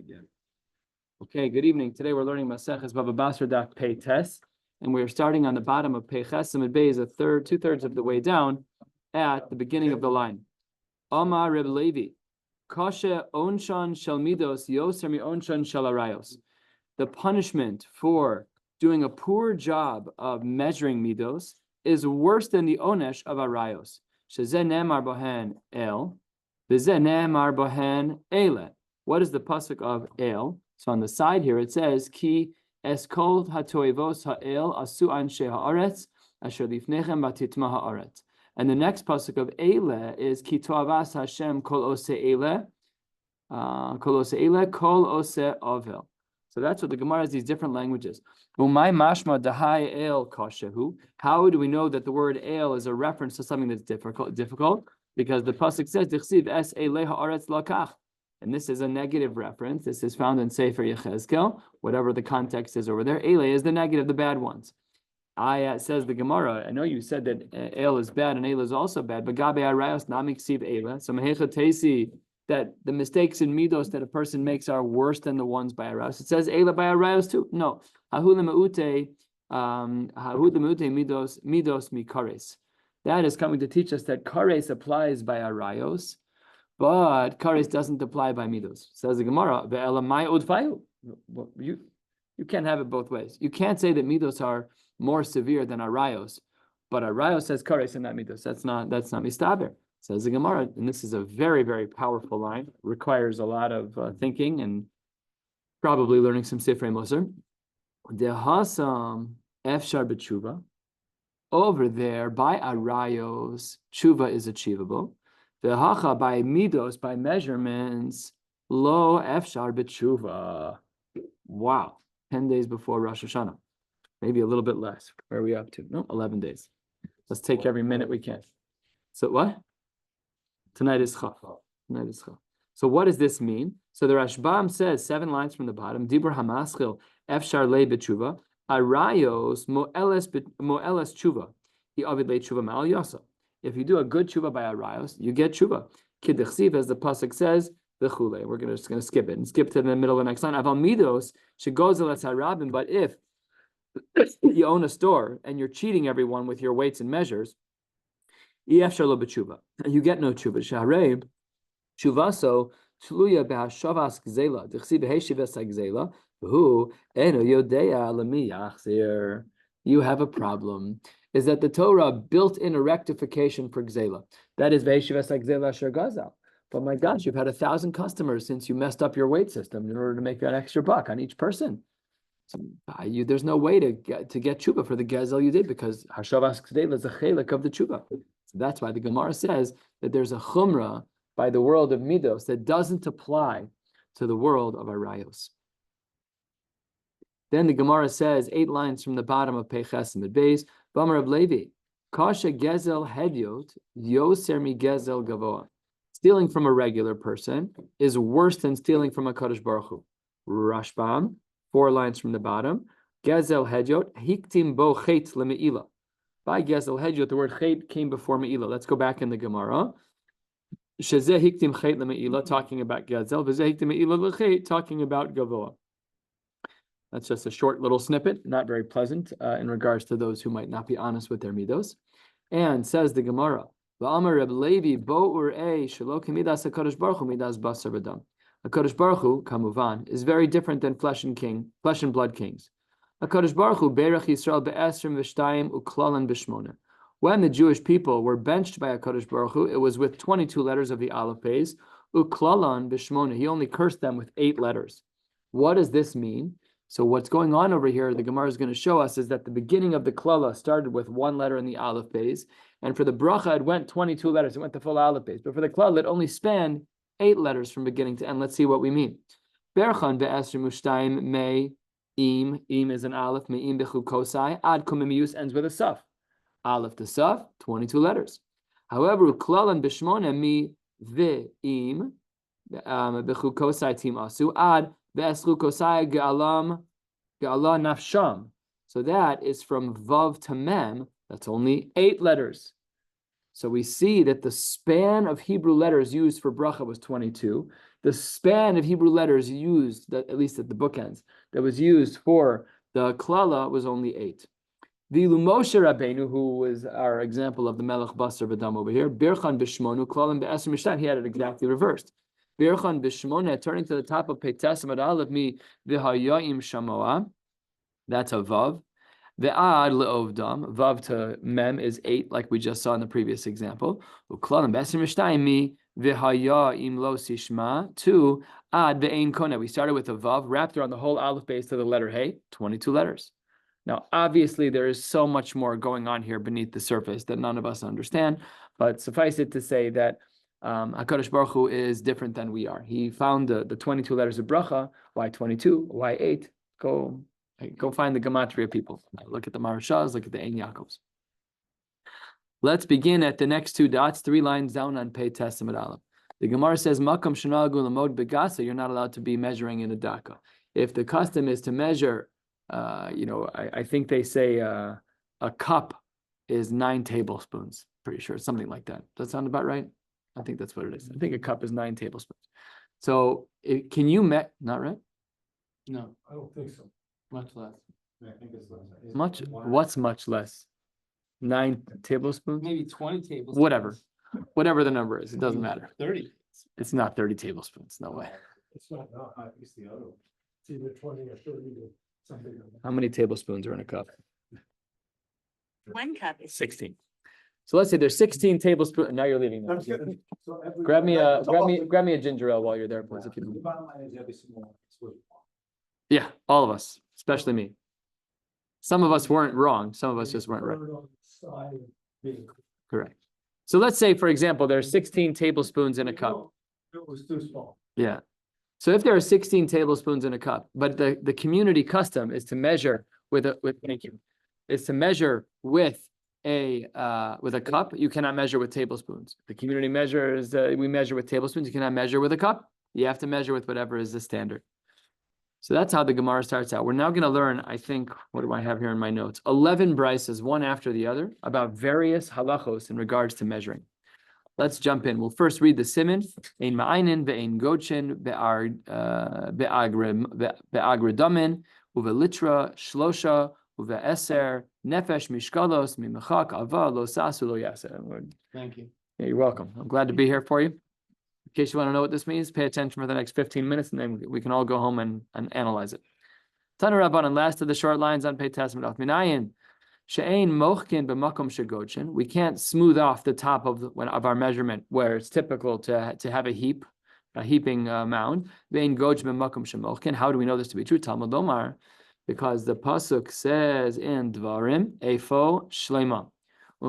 Yeah. Okay, good evening. Today we're learning Maseches Bava Basra Daf Pei Tes, and we're starting on the bottom of Pei Ches Amud Beis, two-thirds of the way down at the beginning of the line. Amar Reb Levi, Kashe Onshan Shel Midos Yoser Mi Onshan Shel Arayos. The punishment for doing a poor job of measuring midos is worse than the onesh of arayos. Shezeh ne'emar bohen el, v'zeh ne'emar bohen ele. What is the pasuk of el? So on the side here it says ki eskol hatoivos ha'el asu anshe haaretz asher lifnechem batitma haaretz. And the next pasuk of ele is ki toavas Hashem kol ose ele, kol ose ovel. So that's what the Gemara has, these different languages. Umay mashma dahai el kashehu. How do we know that the word el is a reference to something that's difficult? Because the pasuk says dichsiv es ele haaretz lakach. And this is a negative reference. This is found in Sefer Yechezkel, whatever the context is over there. Ele is the negative, the bad ones. Says the Gemara, I know you said that el is bad and el is also bad, but gabe arayos namik siv ele. So mehecha teisi, that the mistakes in midos that a person makes are worse than the ones by arayos. It says ele by arayos too. No. Hahu lemeute midos mikares. That is coming to teach us that kares applies by arayos, but kares doesn't apply by midos. Says the Gemara, you can't have it both ways. You can't say that midos are more severe than arayos, but arayos says kares and not midos. That's not mistaber. Says the Gemara, and this is a very, very powerful line. Requires a lot of thinking and probably learning some Sifrei Moser. Dehasam efshar b'tshuva. Over there by arayos, tshuva is achievable. V'hacha by midos, by measurements, lo efshar b'tshuva. Wow, 10 days before Rosh Hashanah, maybe a little bit less. Where are we up to? No, 11 days. Let's take every minute we can. So what? Tonight is Chaf. So what does this mean? So the Rashbam says 7 lines from the bottom. Dibur hamaschil efshar le b'tshuva. Arayos mo'eles tshuva. He avid le tshuva ma'al yasa. If you do a good tshuva by arayos, you get tshuva. Kidechsiv, as the pasuk says, v'chule. We're just going to skip it and skip to the middle of the next line. Aval midos shegozel es harabim. But if you own a store and you're cheating everyone with your weights and measures, efshar lo b'tshuva, you get no tshuva. Shaharei tshuvaso tluya behashavas gzela. Dechsiv beheshives gzela. Who eno yodea lemi yachzir. You have a problem. Is that the Torah built in a rectification for gzela? That is ve'eshivas gzela asher gazal. But my gosh, you've had 1,000 customers since you messed up your weight system in order to make that extra buck on each person. So, there's no way to get tshuva for the gezel you did, because hashavas gzela is a chelik of the tshuva. So that's why the Gemara says that there's a chumrah by the world of midos that doesn't apply to the world of arayos. Then the Gemara says 8 lines from the bottom of Pei Ches Amud Beis. Bamar Reb Levi, Kasha gezel hedyot yoser mi gezel gavoa. Stealing from a regular person is worse than stealing from a Kadosh Baruch Hu. Rashbam, 4 lines from the bottom. Gezel hedyot hiktim bo chet lemeila. By gezel hedyot, the word chet came before meila. Let's go back in the Gemara. Shezeh hiktim chet lemeila, talking about gezel. V'zeh hiktim meila lechet, talking about gavoa. That's just a short little snippet, not very pleasant in regards to those who might not be honest with their midos. And says the Gemara, "Va'amar Reb Levi bo urei shelo kemidas HaKadosh Baruch Hu midas basar v'dam." HaKadosh Baruch Hu, kamuvan, is very different than flesh and blood kings. HaKadosh Baruch Hu berach Yisrael be'esrim v'shtayim uklalan b'shmona. When the Jewish people were benched by HaKadosh Baruch Hu, it was with 22 letters of the Aleph Beis. Uklalan b'shmona. He only cursed them with 8 letters. What does this mean? So what's going on over here, the Gemara is going to show us, is that the beginning of the klala started with 1 letter in the Aleph Beis, and for the bracha it went 22 letters, it went the full Aleph Beis, but for the klala it only spanned 8 letters from beginning to end. Let's see what we mean. Berchan be'esrim u'shtayim me im is an Aleph, me'im b'chu kosai, ad kumimius ends with a saf. Aleph to saf, 22 letters. However, klalan b'shmona mi ve'im b'chu kosai tim asu, ad so that is from Vav to Mem. That's only 8 letters. So we see that the span of Hebrew letters used for bracha was 22. The span of Hebrew letters used, that, at least at the bookends, that was used for the klala was only 8. The Moshe Rabbeinu, who was our example of the Melech Basra V'dam over here, Birchan B'Shmonu, Klalim B'Eser Mishtan, he had it exactly reversed. Birchan B'Shmonu, turning to the top of Peites Amad Aleph, Mi V'Hayaim Shamoa, that's a Vav. Ve'ad le'ovdam, Vav to Mem is 8, like we just saw in the previous example. Uklalim B'Eser Mishtan, Mi V'Hayaim Lo Sishma, 2, Ad Ve'ein Kona. We started with a Vav, wrapped around the whole Aleph base to the letter Hey, 22 letters. Now, obviously, there is so much more going on here beneath the surface that none of us understand, but suffice it to say that HaKadosh Baruch Hu is different than we are. He found the 22 letters of bracha. Why 22? Why 8? Go find the gematria people. Look at the Marashas, look at the Ein Yaakovs. Let's begin at the next 2 dots, 3 lines down on Pei Testament Aleph. The Gemara says, Makam Shanagu Lamod Begasa, you're not allowed to be measuring in a daka. If the custom is to measure, I think they say a cup is 9 tablespoons. Pretty sure it's something like that. Does that sound about right? I think that's what it is. I think a cup is 9 tablespoons. So can you not right? No, I don't think so. Much less. I think it's less. Much? What's much less? 9 tablespoons? Maybe 20 tablespoons. Whatever the number is, it doesn't matter. 30. It's not 30 tablespoons. No way. It's not high. It's the other one. It's either 20 or 30 or something like that. How many tablespoons are in a cup? 1 cup is 16. So let's say there's 16 tablespoons. Now you're leaving them. Grab me a ginger ale while you're there, please. If you don't. Yeah, all of us, especially me. Some of us weren't wrong. Some of us just weren't right. Correct. So let's say, for example, there's 16 tablespoons in a cup. It was too small. Yeah. So if there are 16 tablespoons in a cup, but the community custom is to measure with a cup, you cannot measure with tablespoons. The community measures, we measure with tablespoons, you cannot measure with a cup. You have to measure with whatever is the standard. So that's how the Gemara starts out. We're now going to learn, I think, what do I have here in my notes? 11 brises, one after the other, about various halachos in regards to measuring. Let's jump in. We'll first read the siman. Ein ma'ainin ve'ein gochin be'agredamin uve'litra shlosha uve'eser nefesh mishkalos mimechak ava lo sasu lo yaser. Thank you. Yeah, you're welcome. I'm glad to be here for you. In case you want to know what this means, pay attention for the next 15 minutes, and then we can all go home and analyze it. Tana Rabbanan, last of the short lines on Pei Testament of Minayin. She'ein mochkin b'makom shegochin. We can't smooth off the top of our measurement where it's typical to have a heaping mound. Ve'ein goch b'makom shemochkin. How do we know this to be true? Talmud Omar, because the pasuk says in Dvarim, Efo Shlema.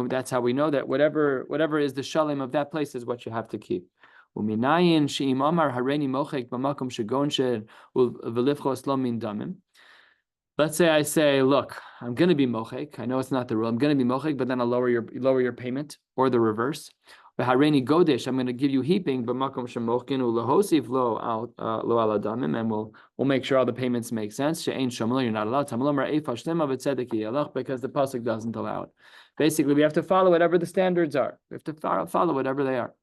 That's how we know that whatever is the shalem of that place is what you have to keep. Let's say I say, look, I'm going to be mochek. I know it's not the rule. I'm going to be mochek, but then I'll lower your payment, or the reverse. Hareni godesh, I'm going to give you heaping, but makom shemochin ulahosif lo al adamim, and we'll make sure all the payments make sense. She'ein shomlo, you're not allowed. Tamalomer eifash lema v'tzedek yelach, because the pasuk doesn't allow it. Basically, we have to follow whatever the standards are. We have to follow whatever they are.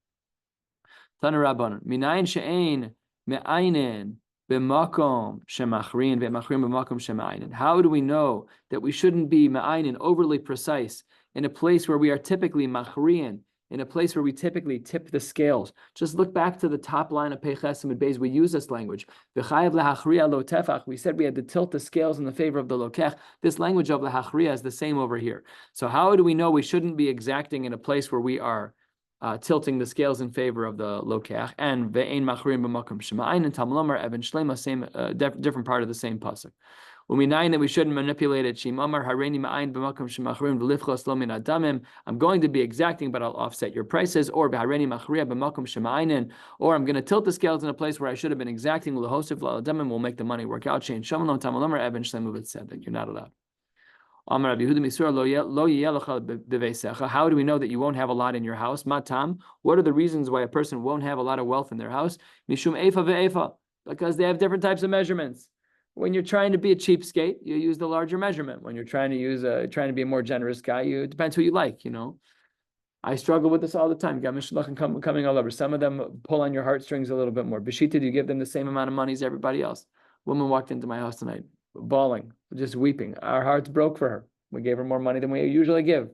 Tana Rabbanan, minayin she'ein me'ainin b'makom shemachrin ve'machrin b'makom shema'ainin. How do we know that we shouldn't be me'ainin, overly precise, in a place where we are typically machrin, in a place where we typically tip the scales? Just look back to the top line of Peiches and Beis. We use this language. V'chayav lehachriya lo tefach. We said we had to tilt the scales in the favor of the lokech. This language of lehachriya is the same over here. So how do we know we shouldn't be exacting in a place where we are tilting the scales in favor of the lokech? And ve'ein machrim b'makom shema'ayin and tamlomer even shlema, same different part of the same pasuk. When we nine that we shouldn't manipulate it, shimamar hareini ma'ayin b'makom shemachrim v'lifchos lo min adamim. I'm going to be exacting, but I'll offset your prices. Or b'hareini machriya b'makom shema'ayin. Or I'm going to tilt the scales in a place where I should have been exacting. L'hosif la'adamim will make the money work out. Shein shamalom tamlomer even shlema v'tzedek. You're not allowed. How do we know that you won't have a lot in your house? Matam. What are the reasons why a person won't have a lot of wealth in their house? Mishum efa ve'efa. Because they have different types of measurements. When you're trying to be a cheapskate, you use the larger measurement. When you're trying to be a more generous guy, it depends who you like, I struggle with this all the time. You got mishloachim coming all over. Some of them pull on your heartstrings a little bit more. B'shita, do you give them the same amount of money as everybody else? Woman walked into my house tonight, bawling, just weeping. Our hearts broke for her. We gave her more money than we usually give.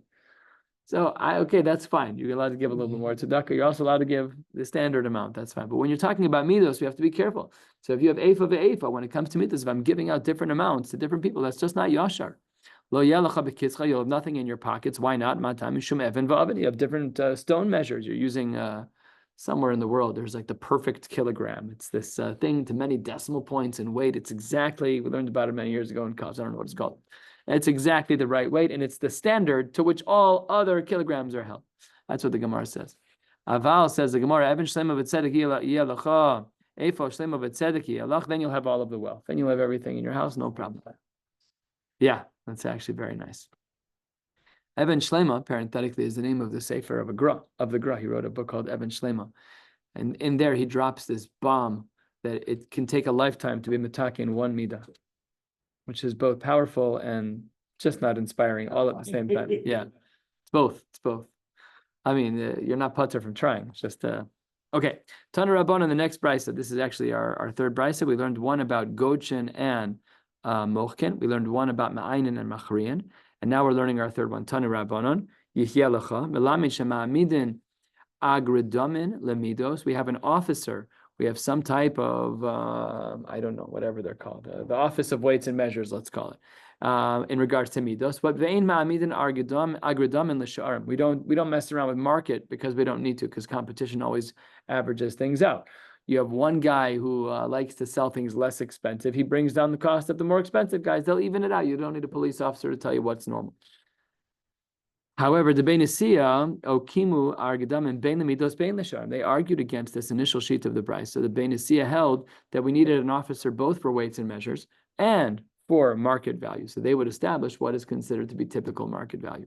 So okay, that's fine. You're allowed to give a little bit more tzedakah. You're also allowed to give the standard amount. That's fine. But when you're talking about midos, we have to be careful. So if you have eifa ve'eifa, when it comes to midos, if I'm giving out different amounts to different people, that's just not yashar. Lo yalacha b'kitzcha, you'll have nothing in your pockets. Why not? Matam mishum even va'aven. You have different stone measures. You're using somewhere in the world, there's like the perfect kilogram. It's this thing to many decimal points in weight. It's exactly, we learned about it many years ago in college. I don't know what it's called. It's exactly the right weight, and it's the standard to which all other kilograms are held. That's what the Gemara says. Aval says the Gemara, Even shlema v'tzedek yelacha, Efo shlema v'tzedek yelach, then you'll have all of the wealth. Then you'll have everything in your house, no problem. Yeah, that's actually very nice. Even Shlema, parenthetically, is the name of the Sefer of the Gra. He wrote a book called Even Shlema. And in there, he drops this bomb that it can take a lifetime to be mitaki in one midah, which is both powerful and just not inspiring all at the same time. Yeah, it's both. It's both. I mean, you're not putter from trying. It's just, okay. Tana Rabban on the next brisa. This is actually our third brisa. We learned one about Gochin and Mochkin. We learned one about Ma'ainin and Machriyan. And now we're learning our third one. Tana Rabbanon. Yihyeh lecha. Melamid shema'amidin agridamin lemidos. We have an officer. We have some type of, I don't know, whatever they're called. The Office of Weights and Measures, let's call it, in regards to midos. But ve'ein ma'amidin agridamin l'sha'arim. We don't mess around with market because we don't need to, because competition always averages things out. You have one guy who likes to sell things less expensive. He brings down the cost of the more expensive guys. They'll even it out. You don't need a police officer to tell you what's normal. However, the Beinesiya, Okimu, Argadam, and Bein Lemidos, Bein Lashar, they argued against this initial sheet of the Bryce. So the Beinesiya held that we needed an officer both for weights and measures and for market value. So they would establish what is considered to be typical market value.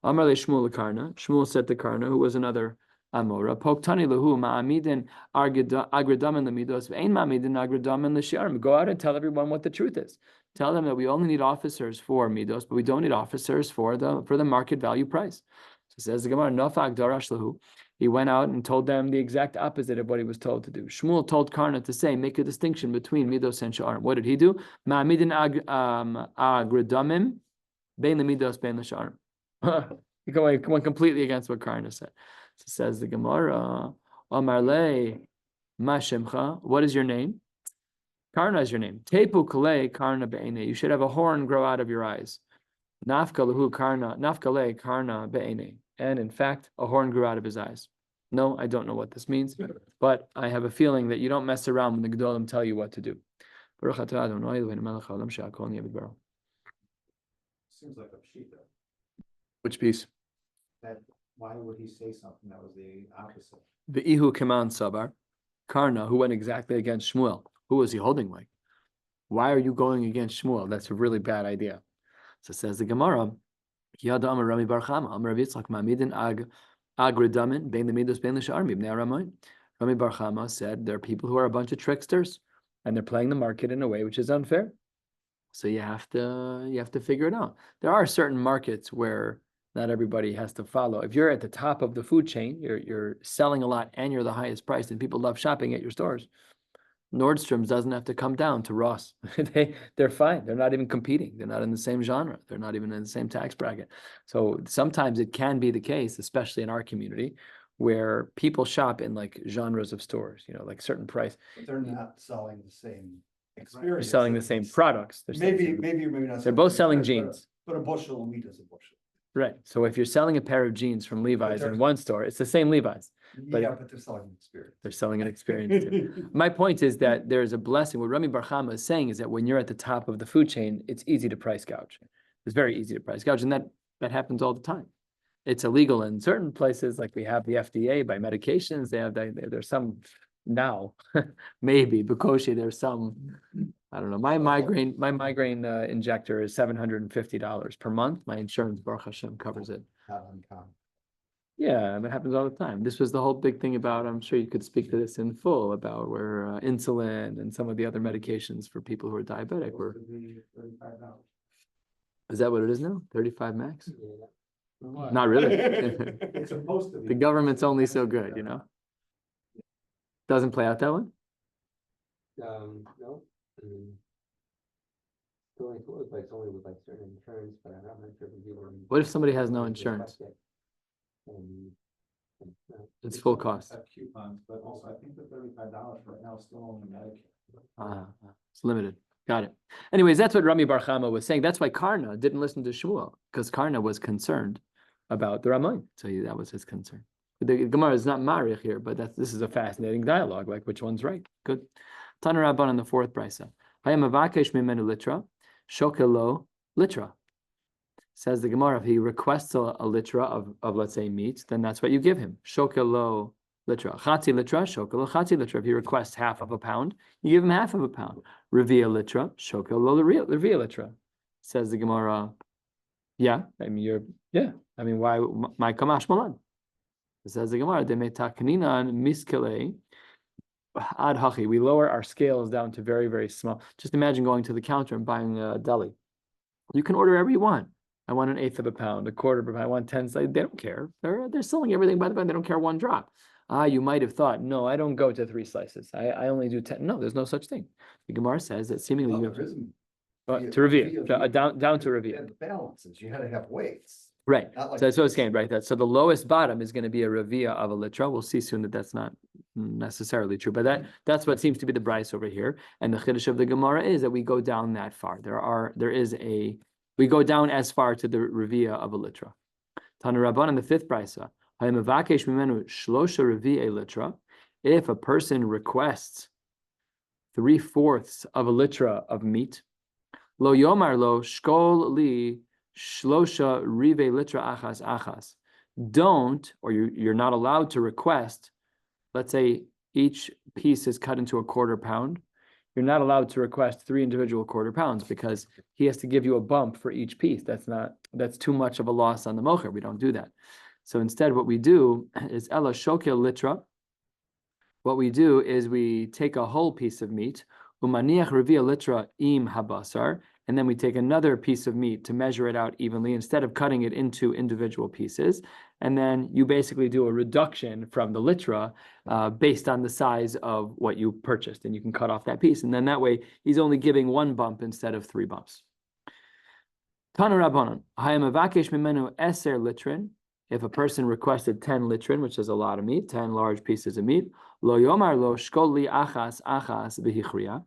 Amar le Shmuel Karna. Shmuel said to Karna, who was another Amora, Poktani lahu ma'amidin agradamin lemidos, ain ma'amidin agradamin l'shi'arim. Go out and tell everyone what the truth is. Tell them that we only need officers for midos, but we don't need officers for the market value price. So says the Gemara, Nafak darash lahu. He went out and told them the exact opposite of what he was told to do. Shmuel told Karna to say, make a distinction between midos and shi'arim. What did he do? Ma'amidin agradamim, bein lemidos, bein l'shi'arim. He went completely against what Karna said. So says the Gemara, Amar le ma shemcha, what is your name? Karna is your name. Tepu kale karna be'ene. You should have a horn grow out of your eyes. Nafka lehu karna, nafka le karna be'ene. And in fact, a horn grew out of his eyes. No, I don't know what this means, but I have a feeling that you don't mess around when the Gedolim tell you what to do. Seems like a pshita. Which piece? That why would he say something that was the opposite? The Ihu Kaman Sabar, Karna, who went exactly against Shmuel. Who was he holding like? Why are you going against Shmuel? That's a really bad idea. So says the Gemara, Yada Amar Rami Bar Chama, Amar Rav Yitzchak Ma'amidin Agridamin, Bein Lemidos, Bein L'Sha'arim, Ibnei Aramayim. Rami Bar Chama said there are people who are a bunch of tricksters, and they're playing the market in a way which is unfair. So you have to figure it out. There are certain markets where not everybody has to follow. If you're at the top of the food chain, you're selling a lot and you're the highest price and people love shopping at your stores. Nordstrom's doesn't have to come down to Ross. They're fine. They're not even competing. They're not in the same genre. They're not even in the same tax bracket. So sometimes it can be the case, especially in our community, where people shop in like genres of stores, like certain price. But they're not selling the same They're experience. selling the same products. Maybe not. They're both selling jeans. But a bushel of wheat is a bushel. Right. So if you're selling a pair of jeans from Levi's in one store, it's the same Levi's. But yeah, but they're selling an experience. They're selling an experience too. My point is that there's a blessing. What Rami Bar Chama is saying is that when you're at the top of the food chain, it's easy to price gouge. It's very easy to price gouge, and that happens all the time. It's illegal in certain places, like we have the FDA by medications. There's some now, maybe Bukoshi. There's some. I don't know. My migraine injector is $750 per month. My insurance, Baruch Hashem, covers it. Not uncommon. Yeah, that happens all the time. This was the whole big thing about, I'm sure you could speak to this in full, about where insulin and some of the other medications for people who are diabetic were. $35. Is that what it is now? 35 max? Why? Not really. It's supposed to be. The government's only so good, you know? Doesn't play out that way? No. The only, it's only with like certain insurance, but I'm not sure if you. What if somebody has no insurance? It's full cost. Have coupons, but also I think the $35 right now is still on the Medicare. It's limited. Got it. Anyways, that's what Rami Bar Chama was saying. That's why Karna didn't listen to Shmuel, because Karna was concerned about the Ramoy. So that was his concern. The Gemara is not marich here, but this is a fascinating dialogue. Like, which one's right? Good. Tana Rabban on the fourth brisa. Hayam avakesh mimenu litra, shokelo litra. Says the Gemara, if he requests a litra of let's say meat, then that's what you give him. Shokelo litra. Chatzi litra, shokelo chatzi litra. If he requests half of a pound, you give him half of a pound. Revia litra, shokelo revia litra. Says the Gemara, yeah, I mean why my kamash malan? Says the Gemara, demetakninan miskele ad hachi. We lower our scales down to very, very small. Just imagine going to the counter and buying a deli. You can order whatever you want. I want an eighth of a pound, a quarter of a pound, I want 10 slices. They don't care. They're selling everything by the pound. They don't care one drop. You might have thought, no, I don't go to 3 slices. I only do 10. No, there's no such thing. The Gemara says that seemingly you have to review, down to review. Balances, you had to have weights. Right. Not like So that's what it's this. saying, right? So the lowest bottom is going to be a revia of a litra. We'll see soon that that's not necessarily true, but that's what seems to be the price over here. And the chiddush of the Gemara is that we go down that far. We go down as far to the revia of a litra. Tana Rabban in the fifth brisa. Hayamavakesh mimenu shlosha revia litra. If a person requests 3/4 of a litra of meat, lo yomar lo shkol li shlosha rive litra achas. Don't, or you're not allowed to request, let's say each piece is cut into a quarter pound. You're not allowed to request 3 individual quarter pounds because he has to give you a bump for each piece. That's too much of a loss on the mocher. We don't do that. So instead, what we do is ela shokel litra. What we do is we take a whole piece of meat, umaniach revia litra im habasar, and then we take another piece of meat to measure it out evenly instead of cutting it into individual pieces. And then you basically do a reduction from the litra based on the size of what you purchased, and you can cut off that piece. And then that way, he's only giving 1 bump instead of 3 bumps. Tana Rabbanan, hayam avakesh mimenu eser litrin. If a person requested 10 litrin, which is a lot of meat, 10 large pieces of meat, lo yomar lo shkoli achas v'hichriya.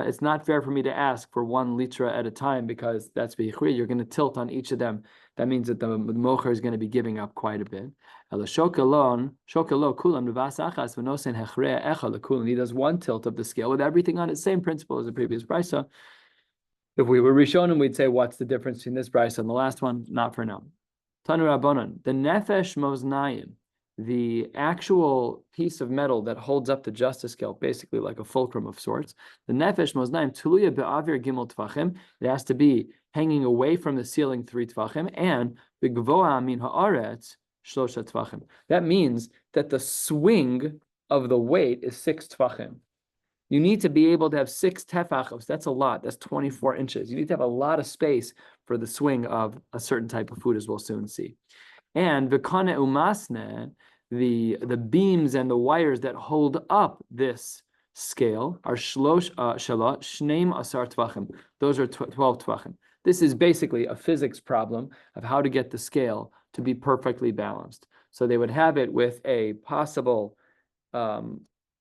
It's not fair for me to ask for 1 litra at a time because that's v'hichriya. You're going to tilt on each of them. That means that the mocher is going to be giving up quite a bit. He does 1 tilt of the scale with everything on it. Same principle as the previous brisa. If we were Rishonim, we'd say, what's the difference between this brisa and the last one? Not for now. Tanu Rabbanan, the nefesh moznayim, the actual piece of metal that holds up the justice scale, basically like a fulcrum of sorts. The nefesh moznayim tuluya be'avir gimel tvachim. It has to be hanging away from the ceiling 3 tvachim, and begvoa min haaretz shlosha tvachim. That means that the swing of the weight is 6 tvachim. You need to be able to have 6 tefachos. That's a lot. That's 24 inches. You need to have a lot of space for the swing of a certain type of food, as we'll soon see. And v'kane umasne, the beams and the wires that hold up this scale are shneim asar tvachim. Those are 12 tvachim. This is basically a physics problem of how to get the scale to be perfectly balanced. So they would have it with a possible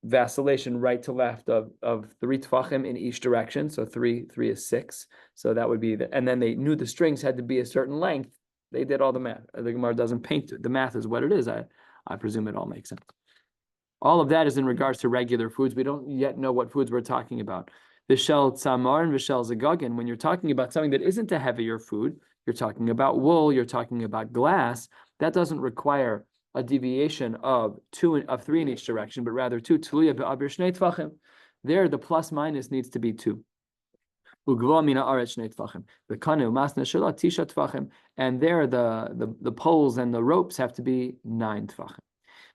vacillation right to left of 3 tvachim in each direction. So 3 is 6. So that would be and then they knew the strings had to be a certain length. They did all the math. The Gemara doesn't paint it. The math is what it is. I presume it all makes sense. All of that is in regards to regular foods. We don't yet know what foods we're talking about. Vishel tzamar and vishel zagagin. When you're talking about something that isn't a heavier food, you're talking about wool, you're talking about glass. That doesn't require a deviation of 3 in each direction, but rather 2. Tuluya be'avir shnei tvachim. There, the plus minus needs to be 2. Ugva mina aretz shnei tvachim. V'kanu masna shela tisha tvachim. And there, the poles and the ropes have to be 9 tvachim.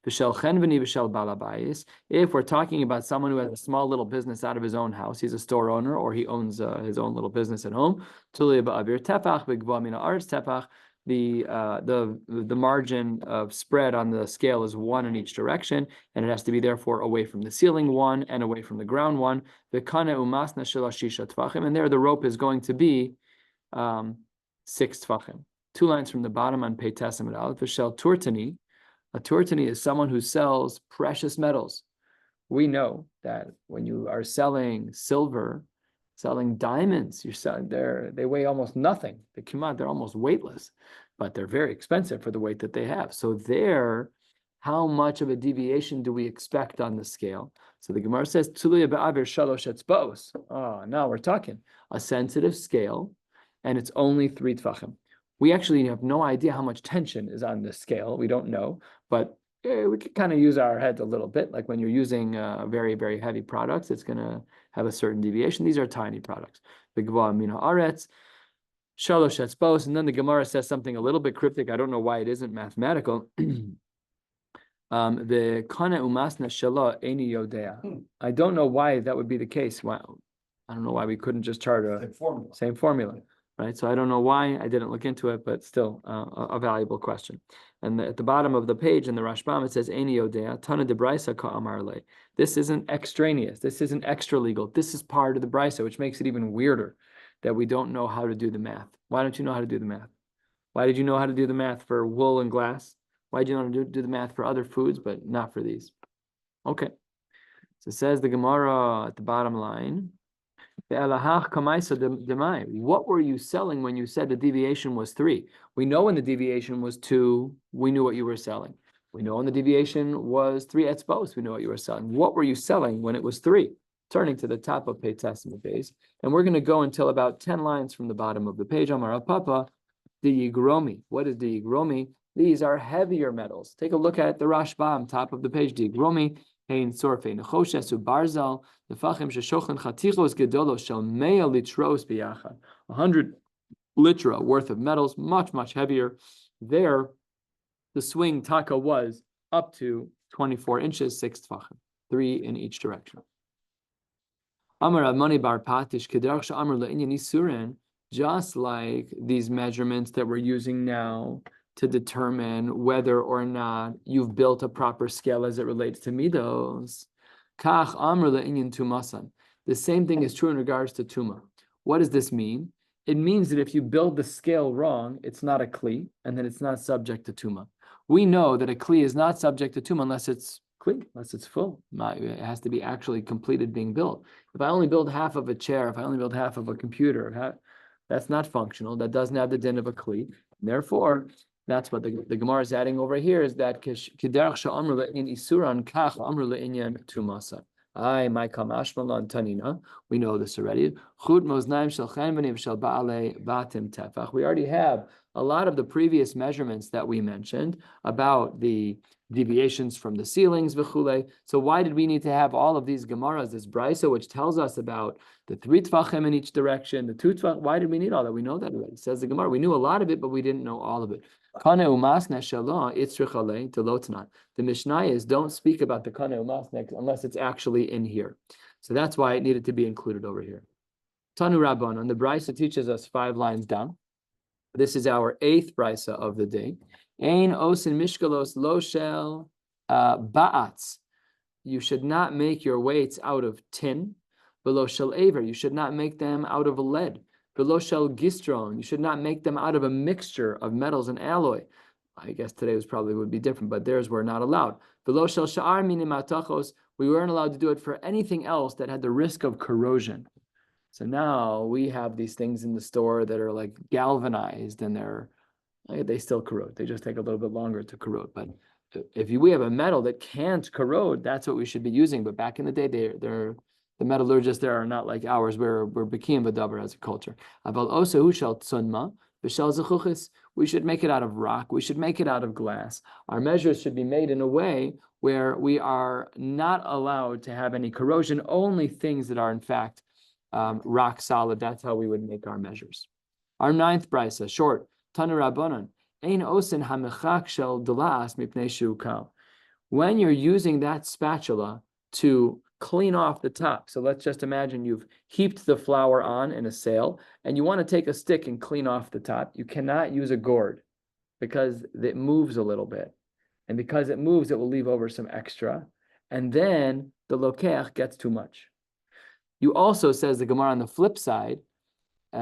V'shel chenveni v'shel balabayis. If we're talking about someone who has a small little business out of his own house, he's a store owner or he owns his own little business at home. Tuluya be'avir tefach v'gva mina aretz tefach. the margin of spread on the scale is 1 in each direction, and it has to be therefore away from the ceiling 1 and away from the ground 1. The kana umasna shisha tfachim, and there the rope is going to be 6 tfachim. 2 lines from the bottom on Pei Tesem and Aleph. V'shel turtani. A turtani is someone who sells precious metals. We know that when you are selling silver, selling diamonds, you're selling they weigh almost nothing. They're almost weightless, but they're very expensive for the weight that they have. So there, how much of a deviation do we expect on the scale? So the Gemara says, Tuluya be'avir shalosh etzbos. Oh, now we're talking a sensitive scale, and it's only 3 tfachim. We actually have no idea how much tension is on this scale. We don't know, but we could kind of use our heads a little bit. Like when you're using very, very heavy products, it's going to have a certain deviation. These are tiny products. The Gva Mina Aretz, Shalosh Etzbos, and then the Gemara says something a little bit cryptic. I don't know why it isn't mathematical. The Kana Umasna Shala Eini Yodea. I don't know why that would be the case. Wow. I don't know why we couldn't just chart a same formula. Right, so I don't know why I didn't look into it, but still a valuable question. And at the bottom of the page in the Rashbam, it says Eini Yodea Tana de Brisa ka amarle. This isn't extraneous. This isn't extra legal. This is part of the Brisa, which makes it even weirder that we don't know how to do the math. Why don't you know how to do the math? Why did you know how to do the math for wool and glass? Why did you know how to do the math for other foods, but not for these? Okay. So it says the Gemara at the bottom line. What were you selling when you said the deviation was 3? We know when the deviation was 2, we knew what you were selling. We know when the deviation was 3 etzbos, we know what you were selling. What were you selling when it was 3? Turning to the top of Pei Testament base, and we're going to go until about 10 lines from the bottom of the page. Amar Papa, the Yigromi. What is the Yigromi? These are heavier metals. Take a look at the Rashbam, top of the page. The Yigromi. Ein sorfe nechoshes ubarzal nefachim sheshochan chatichos gedolos shel mea litros biyachad. 100 litra worth of metals, much heavier. There, the swing taka was up to 24 inches, 6 tfachim, 3 in each direction. Amar Amani bar Patish kederach she'amar le'inyan isurin, just like these measurements that we're using now to determine whether or not you've built a proper scale as it relates to midos. Kach amr le'inyan tumasan. The same thing is true in regards to tuma. What does this mean? It means that if you build the scale wrong, it's not a kli, and then it's not subject to tuma. We know that a kli is not subject to tuma unless it's kli, unless it's full. It has to be actually completed being built. If I only build half of a chair, if I only build half of a computer, that's not functional. That doesn't have the din of a kli. Therefore, that's what the Gemara is adding over here, is that kiderach she'amru le'in isuran kach amru le'inyan tumasa. My kamashmalan tanina. We know this already. Chut moznaim shel chanvanim shel ba'alei batim tefach. We already have a lot of the previous measurements that we mentioned about the deviations from the ceilings v'chule. So why did we need to have all of these Gemaras, this brisa, which tells us about the 3 tfachim in each direction, the 2 tfachim? Why did we need all that? We know that already. Says the Gemara. We knew a lot of it, but we didn't know all of it. The Mishnayos don't speak about the Kana Umasna unless it's actually in here. So that's why it needed to be included over here. Tanu Rabbanon, the brisa teaches us 5 lines down. This is our 8th brisa of the day. Ein osin mishkalos lo shel ba'atz. You should not make your weights out of tin. Below shel aver, you should not make them out of lead. Below shel gistron, you should not make them out of a mixture of metals and alloy. I guess today would be different, but theirs were not allowed. Below shel sha'ar minim atachos, we weren't allowed to do it for anything else that had the risk of corrosion. So now we have these things in the store that are like galvanized, and they still corrode. They just take a little bit longer to corrode. But if we have a metal that can't corrode, that's what we should be using. But back in the day, the metallurgists there are not like ours. We're bekim v'daber as a culture. Aval osa hu shel tzunma v'shel zechuchis. We should make it out of rock. We should make it out of glass. Our measures should be made in a way where we are not allowed to have any corrosion. Only things that are in fact rock solid. That's how we would make our measures. Our 9th brisa, short. Tanu Rabbanon. Ein osin hamechak shel delas mipnei shukal. When you're using that spatula to clean off the top. So let's just imagine you've heaped the flour on in a sail, and you want to take a stick and clean off the top. You cannot use a gourd. because it moves a little bit. And because it moves, it will leave over some extra. And then the lokech gets too much. You also, says the Gemara on the flip side, you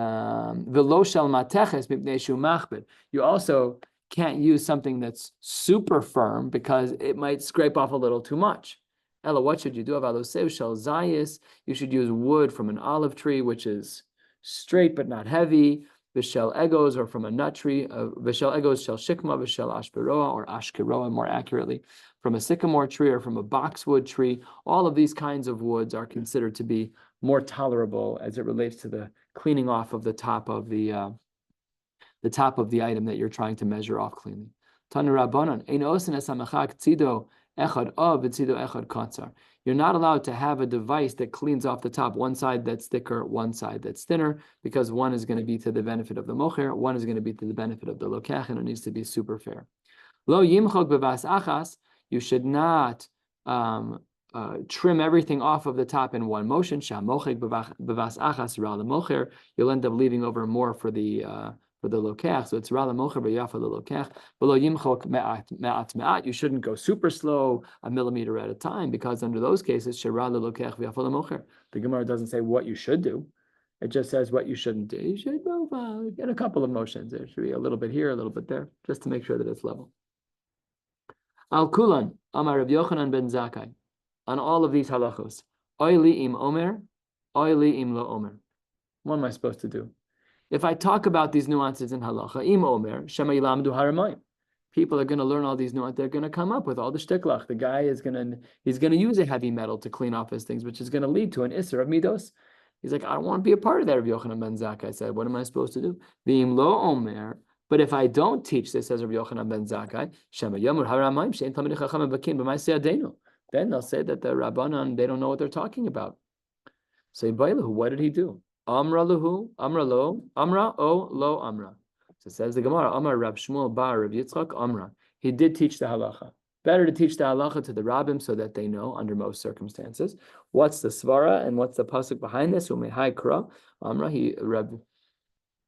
also can't use something that's super firm because it might scrape off a little too much. Ella, what should you do? You should use wood from an olive tree, which is straight but not heavy. Vishel egos, or from a nut tree. Vishel egos shel shikma, vishel ashperoa, or ashkeroa, more accurately, from a sycamore tree or from a boxwood tree. All of these kinds of woods are considered to be more tolerable as it relates to the cleaning off of the top of the item that you're trying to measure off cleanly. Tanu Rabbanan, ein osen es hamachak tzido echad av v'tzido echad katzar. You're not allowed to have a device that cleans off the top, one side that's thicker, one side that's thinner, because one is going to be to the benefit of the mocher, one is going to be to the benefit of the lokech, and it needs to be super fair. Lo yimchok bevas achas, you should not trim everything off of the top in one motion. Shamochek bevas achas ra lemocher, you'll end up leaving over more for the lokech, so it's ra lemocher b'yafa lokech. Below yimchok me'at. You shouldn't go super slow, a millimeter at a time, because under those cases, shera lokech v'yafa lemocher. The Gemara doesn't say what you should do; it just says what you shouldn't do. You should move in a couple of motions. There should be a little bit here, a little bit there, just to make sure that it's level. Al kulan amar Rabbi Yochanan ben Zakkai. On all of these halachos, oili im omer, oili im lo omer. What am I supposed to do? If I talk about these nuances in halacha, im omer, shema yilamdu haramayim. People are going to learn all these nuances. They're going to come up with all the shtiklach. The guy is he's going to use a heavy metal to clean off his things, which is going to lead to an isser of midos. He's like, I don't want to be a part of that. Rabbi Yochanan ben Zakkai said, what am I supposed to do? V'im lo omer. But if I don't teach this, as Rabbi Yochanan ben Zakkai, shema yamur haramayim shein talmidei chachamim bakin b'maaseh adenu. Then they'll say that the Rabbanan, they don't know what they're talking about. Say, Bailahu, what did he do? Amra lahu, amra lo, amra o lo amra. So says the Gemara, Amar Rab Shmuel bar Rav Yitzchak amra. He did teach the halacha. Better to teach the halacha to the rabbim so that they know under most circumstances what's the svara and what's the pasuk behind this. Umehai kra amra. Rabbi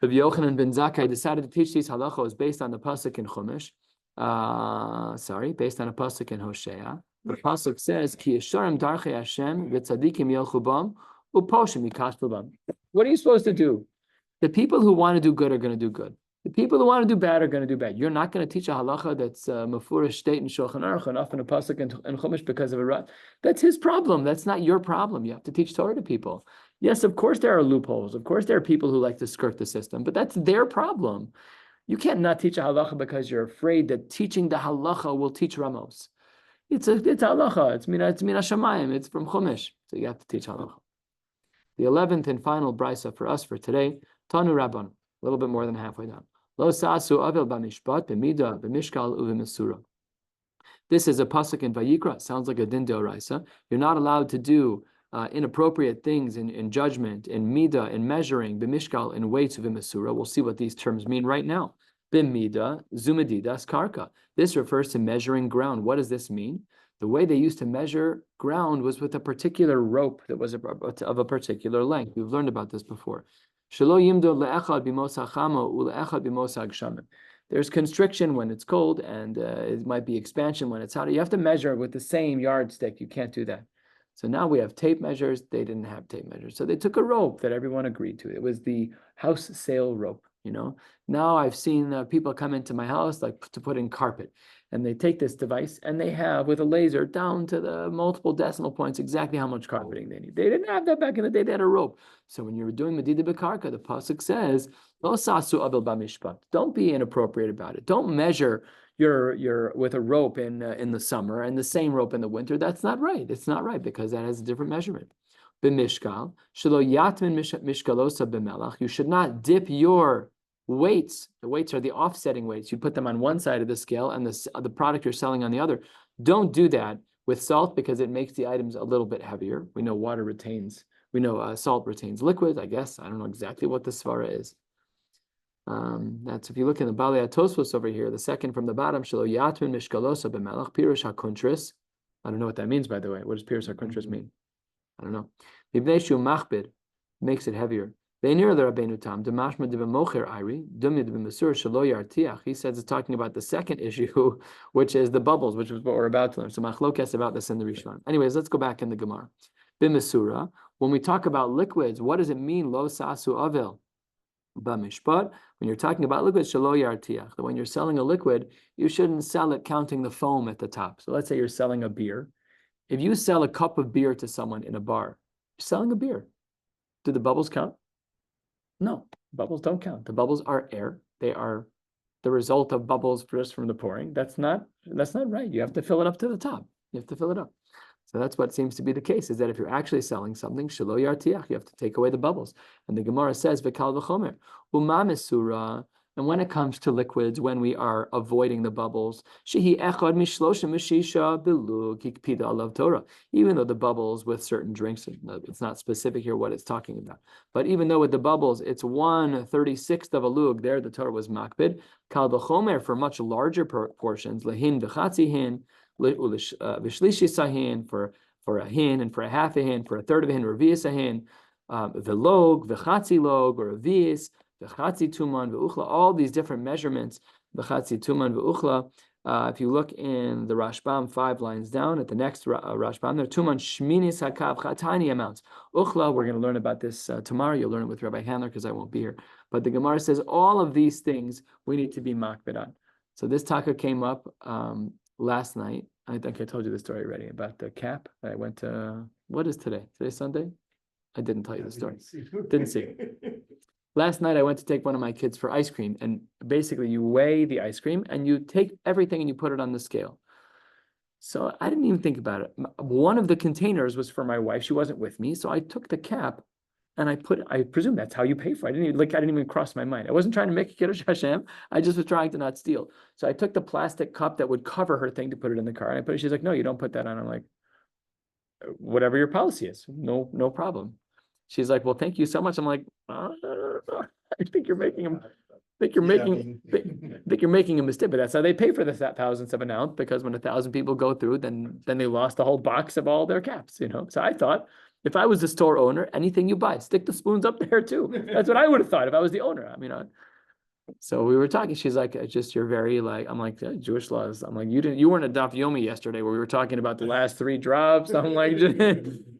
Yochanan ben Zakkai decided to teach these halachos based on the pasuk in Chumash. Based on a pasuk in Hosea. The pasuk says, "Ki yesharim darchei Hashem v'tzadikim yelchu bam uposhim yikashlu bam." What are you supposed to do? The people who want to do good are going to do good. The people who want to do bad are going to do bad. You're not going to teach a halacha that's mefurish state in Shulchan Aruch and often a pasuk in Chumash because of a rut. That's his problem. That's not your problem. You have to teach Torah to people. Yes, of course there are loopholes. Of course there are people who like to skirt the system, but that's their problem. You can't not teach a halacha because you're afraid that teaching the halacha will teach Ramos. It's halacha. It's mina shamayim. It's from Chumash. So you have to teach halacha. The 11th and final brisa for us for today, Tanu Rabban, a little bit more than halfway down. Lo sa'asu avel b'mishpat b'mida b'mishkal u'v'mesura. This is a pasuk in Vayikra. Sounds like a din d'oraisa. You're not allowed to do inappropriate things in judgment, in midah, in measuring, b'mishkal, in weights u'v'mesura. We'll see what these terms mean right now. B'mida zumadidas karka. This refers to measuring ground. What does this mean? The way they used to measure ground was with a particular rope that was of a particular length. We've learned about this before. There's constriction when it's cold, and it might be expansion when it's hot. You have to measure with the same yardstick. You can't do that. So now we have tape measures. They didn't have tape measures. So they took a rope that everyone agreed to. It was the house sale rope, Now I've seen people come into my house like to put in carpet. And they take this device and they have, with a laser, down to the multiple decimal points, exactly how much carpeting they need. They didn't have that back in the day. They had a rope. So when you were doing Medida B'Karka, the pasuk says, "Lo sasu abel b'mishpat." Don't be inappropriate about it. Don't measure your with a rope in the summer and the same rope in the winter. That's not right. It's not right because that has a different measurement. B'mishkal shelo yatmin mishkalosa b'melach. You should not dip your weights. The weights are the offsetting weights. You put them on one side of the scale and the product you're selling on the other. Don't do that with salt because it makes the items a little bit heavier. We know salt retains liquids, I guess. I don't know exactly what the svara is. That's if you look in the Balei HaTosfos over here, the second from the bottom, Shelo Yatmin Mishkalosa B'Melach, Pirush HaKuntris. I don't know what that means, by the way. What does Pirush HaKuntris mean? I don't know. Mibnei Shu Machbid makes it heavier. He says it's talking about the second issue, which is the bubbles, which is what we're about to learn. So machlokes about this in the Rishon. Anyways, let's go back in the Gemara. B'mesura, when we talk about liquids, what does it mean? Lo sasu avel. B'mishpat, when you're talking about liquids, shelo yartiach. That when you're selling a liquid, you shouldn't sell it counting the foam at the top. So let's say you're selling a beer. If you sell a cup of beer to someone in a bar, you're selling a beer. Do the bubbles count? No, bubbles don't count. The bubbles are air. They are the result of bubbles just from the pouring. That's not right. You have to fill it up to the top. You have to fill it up. So that's what seems to be the case, is that if you're actually selling something, shelo yartiach, you have to take away the bubbles. And the Gemara says, v'kal v'chomer, uma mesura. And when it comes to liquids, when we are avoiding the bubbles, shehi echad mishloshim mishisha belug hikpida alav Torah. Even though the bubbles with certain drinks, it's not specific here what it's talking about. But even though with the bubbles, it's 1/36 of a lug, there the Torah was makbid. Kal v'chomer, for much larger portions, lehin v'chatzi hin, v'shlishi sahin, for a hin and for a half a hin, for a third of a hin, revius a hin, v'log, v'chatzi log, or a vius, v'chatzi tuman v'uchla, all these different measurements, v'chatzi tuman v'uchla. If you look in the Rashbam 5 lines down at the next Rashbam, there tuman shminis hakav, tiny amounts. Uchla, we're going to learn about this tomorrow. You'll learn it with Rabbi Handler because I won't be here. But the Gemara says all of these things we need to be makbid on. So this taka came up last night. I think I told you the story already about the cap. I went to, what is today? Today's Sunday? I didn't tell you the story. Didn't see. Last night I went to take one of my kids for ice cream, and basically you weigh the ice cream and you take everything and you put it on the scale. So I didn't even think about it. One of the containers was for my wife. She wasn't with me. So I took the cap and I presume that's how you pay for it. I didn't even cross my mind. I wasn't trying to make a Kiddush Hashem. I just was trying to not steal. So I took the plastic cup that would cover her thing to put it in the car. And I put it, she's like, no, you don't put that on. I'm like, whatever your policy is, no problem. She's like, well, thank you so much. I'm like, I think you're making a mistake, but that's how they pay for the thousandths of an ounce, because when 1,000 people go through, then they lost the whole box of all their caps, So I thought, if I was the store owner, anything you buy, stick the spoons up there too. That's what I would have thought if I was the owner. So we were talking. She's like, you're very I'm like, Jewish laws. I'm like, you weren't a Daf Yomi yesterday where we were talking about the last 3 drops. I'm like,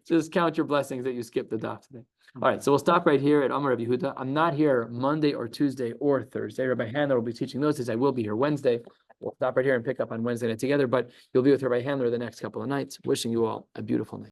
just count your blessings that you skipped the Daf today. All right, so we'll stop right here at Amar Rabbi Yehuda. I'm not here Monday or Tuesday or Thursday. Rabbi Handler will be teaching those days. I will be here Wednesday. We'll stop right here and pick up on Wednesday night together, but you'll be with Rabbi Handler the next couple of nights. Wishing you all a beautiful night.